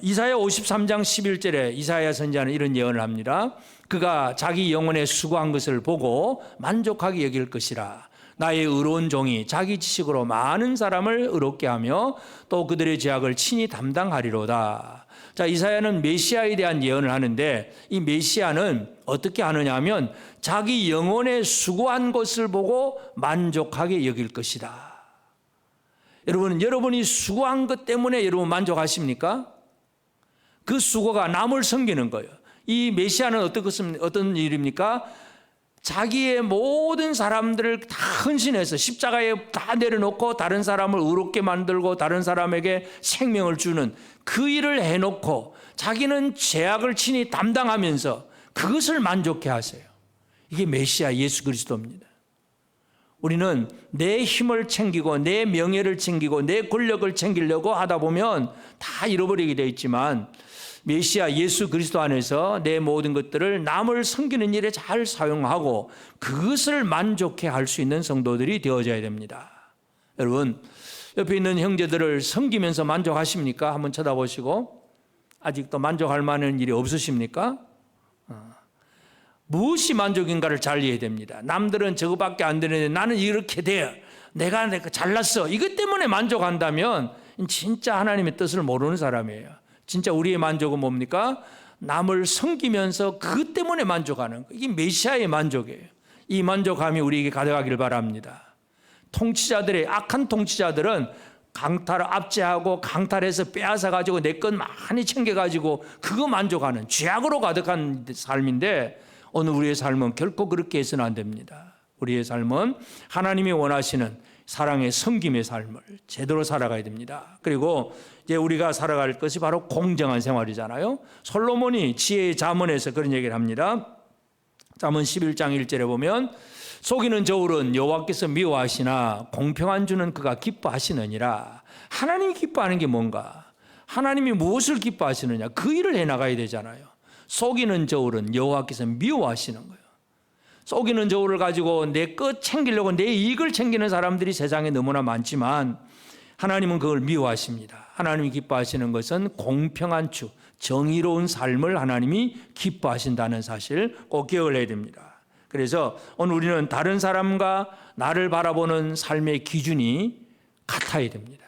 이사야 53장 11절에 이사야 선지자는 이런 예언을 합니다. 그가 자기 영혼에 수고한 것을 보고 만족하게 여길 것이라. 나의 의로운 종이 자기 지식으로 많은 사람을 의롭게 하며 또 그들의 죄악을 친히 담당하리로다. 자, 이사야는 메시아에 대한 예언을 하는데, 이 메시아는 어떻게 하느냐 하면 자기 영혼에 수고한 것을 보고 만족하게 여길 것이다. 여러분이 수고한 것 때문에 여러분 만족하십니까? 그 수고가 남을 섬기는 거예요. 이 메시아는 어떤 일입니까? 자기의 모든 사람들을 다 헌신해서 십자가에 다 내려놓고 다른 사람을 의롭게 만들고 다른 사람에게 생명을 주는 그 일을 해놓고 자기는 죄악을 친히 담당하면서 그것을 만족해 하세요. 이게 메시아 예수 그리스도입니다. 우리는 내 힘을 챙기고 내 명예를 챙기고 내 권력을 챙기려고 하다 보면 다 잃어버리게 되어 있지만, 메시아 예수 그리스도 안에서 내 모든 것들을 남을 섬기는 일에 잘 사용하고 그것을 만족해 할 수 있는 성도들이 되어져야 됩니다. 여러분, 옆에 있는 형제들을 섬기면서 만족하십니까? 한번 쳐다보시고, 아직도 만족할 만한 일이 없으십니까? 무엇이 만족인가를 잘 이해해야 됩니다. 남들은 저거밖에 안 되는데 나는 이렇게 돼, 내가 잘났어, 이것 때문에 만족한다면 진짜 하나님의 뜻을 모르는 사람이에요. 진짜 우리의 만족은 뭡니까? 남을 섬기면서 그것 때문에 만족하는 거. 이게 메시아의 만족이에요. 이 만족함이 우리에게 가져가기를 바랍니다. 악한 통치자들은 압제하고 강탈해서 빼앗아가지고 내 것 많이 챙겨가지고 그거 만족하는 죄악으로 가득한 삶인데, 오늘 우리의 삶은 결코 그렇게 해서는 안 됩니다. 우리의 삶은 하나님이 원하시는 사랑의 섬김의 삶을 제대로 살아가야 됩니다. 그리고 이제 우리가 살아갈 것이 바로 공정한 생활이잖아요. 솔로몬이 지혜의 잠언에서 그런 얘기를 합니다. 잠언 11장 1절에 보면 속이는 저울은 여호와께서 미워하시나 공평한 주는 그가 기뻐하시느니라. 하나님이 기뻐하는 게 뭔가? 하나님이 무엇을 기뻐하시느냐? 그 일을 해나가야 되잖아요. 속이는 저울은 여호와께서 미워하시는 거예요. 속이는 저울을 가지고 내 것 챙기려고 내 이익을 챙기는 사람들이 세상에 너무나 많지만 하나님은 그걸 미워하십니다. 하나님이 기뻐하시는 것은 공평한 주, 정의로운 삶을 하나님이 기뻐하신다는 사실 꼭 기억을 해야 됩니다. 그래서 오늘 우리는 다른 사람과 나를 바라보는 삶의 기준이 같아야 됩니다.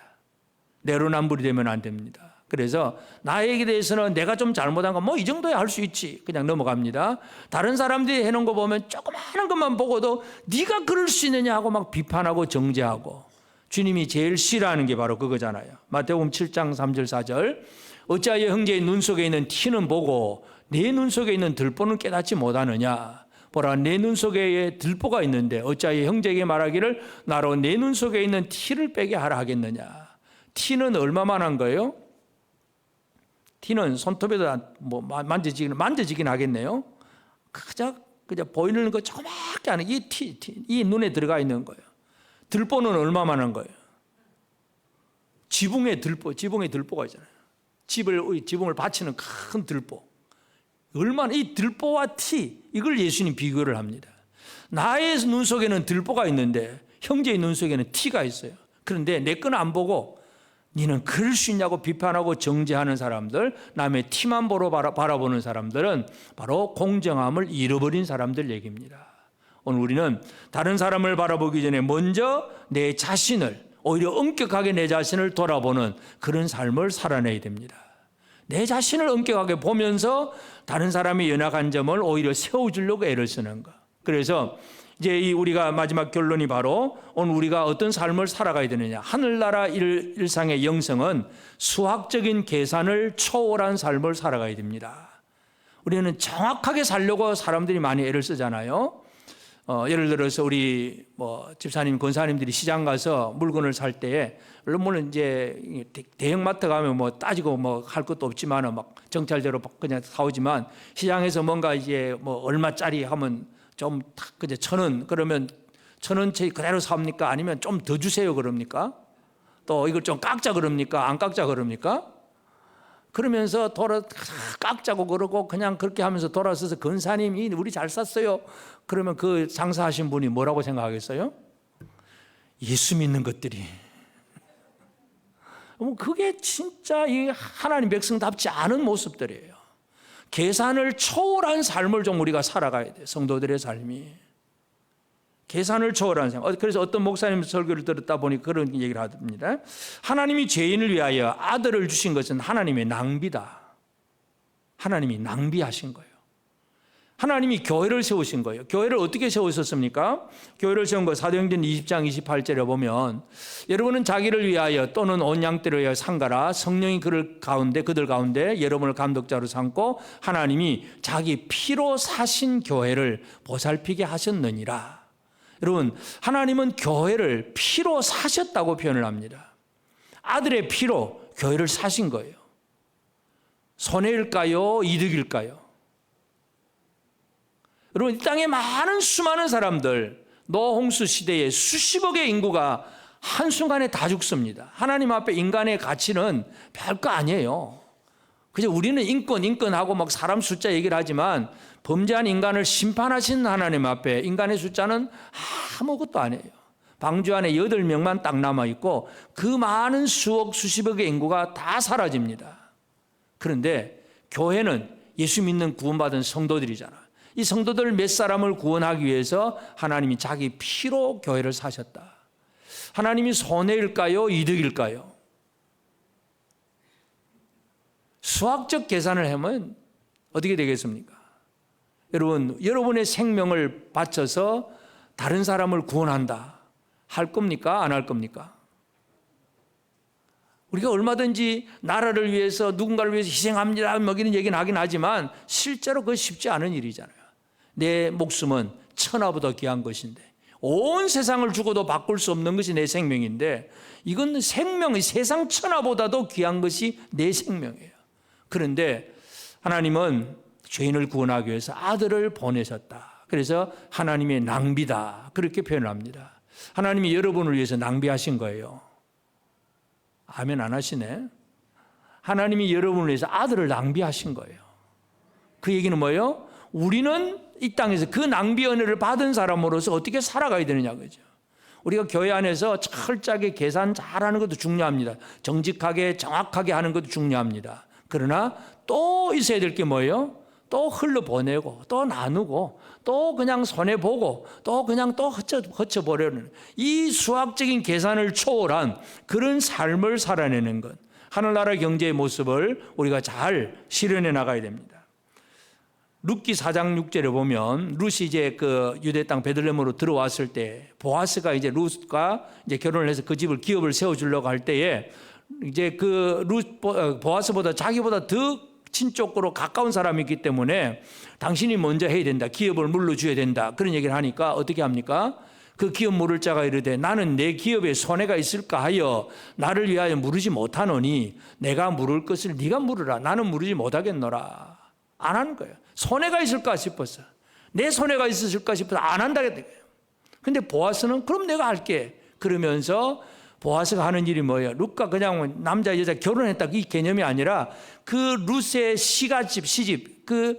내로남불이 되면 안 됩니다. 그래서 나에게 대해서는 내가 좀 잘못한 거 뭐 이 정도야 할 수 있지, 그냥 넘어갑니다. 다른 사람들이 해놓은 거 보면 조그마한 것만 보고도 네가 그럴 수 있느냐 하고 막 비판하고 정죄하고, 주님이 제일 싫어하는 게 바로 그거잖아요. 마태복음 7장 3절 4절 어찌하여 형제의 눈 속에 있는 티는 보고 내 눈 속에 있는 들보는 깨닫지 못하느냐. 보라, 내 눈 속에 들보가 있는데 어찌하여 형제에게 말하기를 나로 내 눈 속에 있는 티를 빼게 하라 하겠느냐. 티는 얼마만한 거예요? 티는 손톱에다 뭐 만져지긴 하겠네요. 그저 보이는 거 조그맣게 하는 이 눈에 들어가 있는 거예요. 들보는 얼마만한 거예요? 지붕의 들보가 있잖아요. 지붕을 받치는 큰 들보. 얼마나, 이 들보와 티, 이걸 예수님 비교를 합니다. 나의 눈 속에는 들보가 있는데 형제의 눈 속에는 티가 있어요. 그런데 내 건 안 보고 니는 그럴 수 있냐고 비판하고 정죄하는 사람들, 남의 티만 보러 바라보는 사람들은 바로 공정함을 잃어버린 사람들 얘기입니다. 오늘 우리는 다른 사람을 바라보기 전에 먼저 내 자신을, 오히려 엄격하게 내 자신을 돌아보는 그런 삶을 살아내야 됩니다. 내 자신을 엄격하게 보면서 다른 사람의 연약한 점을 오히려 세워주려고 애를 쓰는 것. 그래서 이제 우리가 마지막 결론이 바로 오늘 우리가 어떤 삶을 살아가야 되느냐. 하늘나라 일상의 영성은 수학적인 계산을 초월한 삶을 살아가야 됩니다. 우리는 정확하게 살려고 사람들이 많이 애를 쓰잖아요. 예를 들어서 우리 집사님, 권사님들이 시장 가서 물건을 살 때에, 물론 이제 대형마트 가면 따지고 할 것도 없지만 막 정찰대로 그냥 사오지만, 시장에서 뭔가 이제 얼마짜리 하면 좀 그저 1,000원, 그러면 1,000원치 그대로 삽니까? 아니면 좀 더 주세요 그럽니까? 또 이걸 좀 깎자 그럽니까? 안 깎자 그럽니까? 그러면서 깎자고 그러고 그냥 그렇게 하면서 돌아서서 권사님이 우리 잘 샀어요. 그러면 그 장사하신 분이 뭐라고 생각하겠어요? 예수 믿는 것들이. 그게 진짜 이 하나님 백성답지 않은 모습들이에요. 계산을 초월한 삶을 좀 우리가 살아가야 돼요. 성도들의 삶이. 계산을 초월한 삶. 그래서 어떤 목사님 설교를 들었다 보니 그런 얘기를 합니다. 하나님이 죄인을 위하여 아들을 주신 것은 하나님의 낭비다. 하나님이 낭비하신 거예요. 하나님이 교회를 세우신 거예요. 교회를 어떻게 세우셨습니까? 교회를 세운 거 사도행전 20장 28절에 보면, 여러분은 자기를 위하여 또는 온 양떼를 위하여 상가라. 성령이 그들 가운데 여러분을 감독자로 삼고 하나님이 자기 피로 사신 교회를 보살피게 하셨느니라. 여러분, 하나님은 교회를 피로 사셨다고 표현을 합니다. 아들의 피로 교회를 사신 거예요. 손해일까요? 이득일까요? 여러분, 이 땅에 수많은 사람들, 노홍수 시대에 수십억의 인구가 한순간에 다 죽습니다. 하나님 앞에 인간의 가치는 별거 아니에요. 그저 우리는 인권하고 막 사람 숫자 얘기를 하지만, 범죄한 인간을 심판하신 하나님 앞에 인간의 숫자는 아무것도 아니에요. 방주 안에 8명만 딱 남아있고 그 많은 수십억의 인구가 다 사라집니다. 그런데 교회는 예수 믿는 구원받은 성도들이잖아. 이 성도들 몇 사람을 구원하기 위해서 하나님이 자기 피로 교회를 사셨다. 하나님이 손해일까요? 이득일까요? 수학적 계산을 하면 어떻게 되겠습니까? 여러분의 생명을 바쳐서 다른 사람을 구원한다. 할 겁니까? 안 할 겁니까? 우리가 얼마든지 나라를 위해서 누군가를 위해서 희생합니다. 이런 얘기는 하긴 하지만 실제로 그거 쉽지 않은 일이잖아요. 내 목숨은 천하보다 귀한 것인데, 온 세상을 주고도 바꿀 수 없는 것이 내 생명인데, 이건 세상 천하보다도 귀한 것이 내 생명이에요. 그런데 하나님은 죄인을 구원하기 위해서 아들을 보내셨다. 그래서 하나님의 낭비다. 그렇게 표현을 합니다. 하나님이 여러분을 위해서 낭비하신 거예요. 아멘 안 하시네. 하나님이 여러분을 위해서 아들을 낭비하신 거예요. 그 얘기는 뭐예요? 우리는 이 땅에서 그 낭비 은혜를 받은 사람으로서 어떻게 살아가야 되느냐 그죠? 우리가 교회 안에서 철저하게 계산 잘하는 것도 중요합니다. 정직하게 정확하게 하는 것도 중요합니다. 그러나 또 있어야 될 게 뭐예요? 또 흘러보내고 또 나누고 또 그냥 손해보고 또 그냥 또 허쳐버리는 이 수학적인 계산을 초월한 그런 삶을 살아내는 것, 하늘나라 경제의 모습을 우리가 잘 실현해 나가야 됩니다. 룻기 4장 6절에 보면 룻이 이제 그 유대 땅 베들레헴으로 들어왔을 때 보아스가 이제 룻과 이제 결혼을 해서 그 집을 기업을 세워주려고 할 때에 이제 그 보아스보다 자기보다 더 친족으로 가까운 사람이기 때문에 당신이 먼저 해야 된다, 기업을 물러줘야 된다, 그런 얘기를 하니까 어떻게 합니까? 그 기업 물을 자가 이르되 나는 내 기업에 손해가 있을까 하여 나를 위하여 물으지 못하노니 내가 물을 것을 네가 물으라. 나는 물으지 못하겠노라. 안 하는 거예요. 손해가 있을까 싶어서, 내 손해가 있을까 싶어서 안 한다는 거예요. 근데 보아스는 그럼 내가 할게 그러면서 보아스가 하는 일이 뭐예요? 룻과 그냥 남자 여자 결혼했다 이 개념이 아니라 그 룻의 시집 그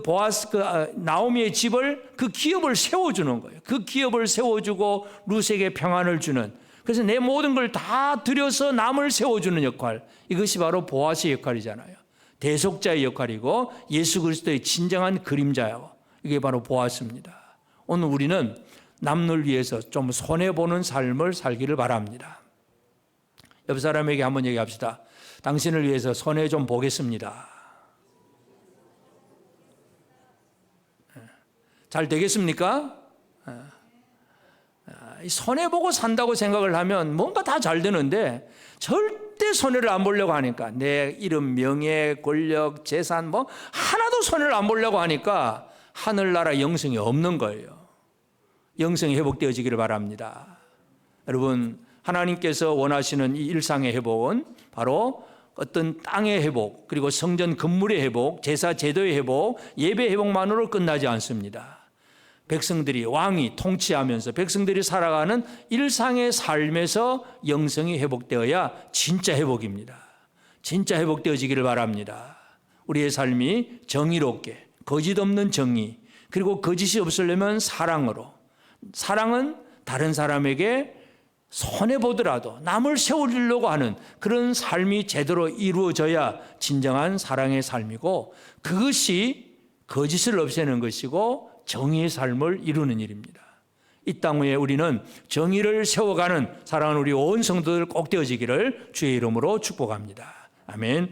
보아스 나오미의 집을 그 기업을 세워주는 거예요. 그 기업을 세워주고 룻에게 평안을 주는, 그래서 내 모든 걸 다 들여서 남을 세워주는 역할, 이것이 바로 보아스의 역할이잖아요. 대속자의 역할이고 예수 그리스도의 진정한 그림자요, 이게 바로 보아스입니다. 오늘 우리는 남을 위해서 좀 손해보는 삶을 살기를 바랍니다. 옆 사람에게 한번 얘기합시다. 당신을 위해서 손해 좀 보겠습니다. 잘 되겠습니까? 손해보고 산다고 생각을 하면 뭔가 다 잘 되는데 절대 손해를 안 보려고 하니까, 내 이름, 명예, 권력, 재산 뭐 하나도 손해를 안 보려고 하니까 하늘나라 영생이 없는 거예요. 영생이 회복되어지기를 바랍니다. 여러분, 하나님께서 원하시는 이 일상의 회복은 바로 어떤 땅의 회복, 그리고 성전 건물의 회복, 제사 제도의 회복, 예배 회복만으로 끝나지 않습니다. 백성들이, 왕이 통치하면서 백성들이 살아가는 일상의 삶에서 영성이 회복되어야 진짜 회복입니다. 진짜 회복되어지기를 바랍니다. 우리의 삶이 정의롭게, 거짓 없는 정의, 그리고 거짓이 없으려면 사랑으로, 사랑은 다른 사람에게 손해보더라도 남을 세우려고 하는 그런 삶이 제대로 이루어져야 진정한 사랑의 삶이고, 그것이 거짓을 없애는 것이고 정의의 삶을 이루는 일입니다. 이 땅 위에 우리는 정의를 세워가는 사랑하는 우리 온 성도들 꼭 되어지기를 주의 이름으로 축복합니다. 아멘.